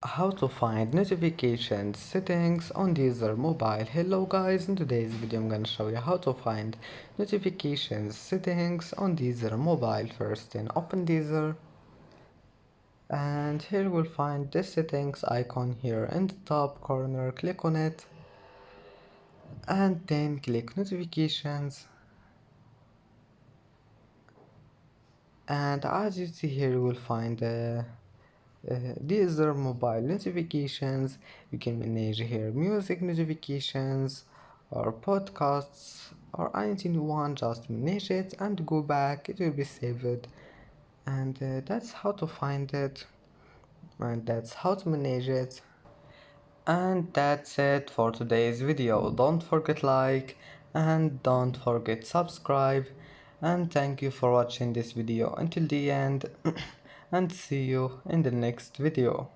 How to find notifications settings on Deezer mobile. Hello guys, in today's video I'm gonna show you how to find notifications settings on Deezer mobile. First, then open Deezer, and here we'll find the settings icon here in the top corner. Click on it and then click notifications, and as you see here you will find Deezer mobile notifications. You can manage here music notifications or podcasts or anything you want. Just manage it and go back, it will be saved. And that's how to find it, and that's how to manage it. And that's it for today's video. Don't forget like and don't forget subscribe, and thank you for watching this video until the end and see you in the next video.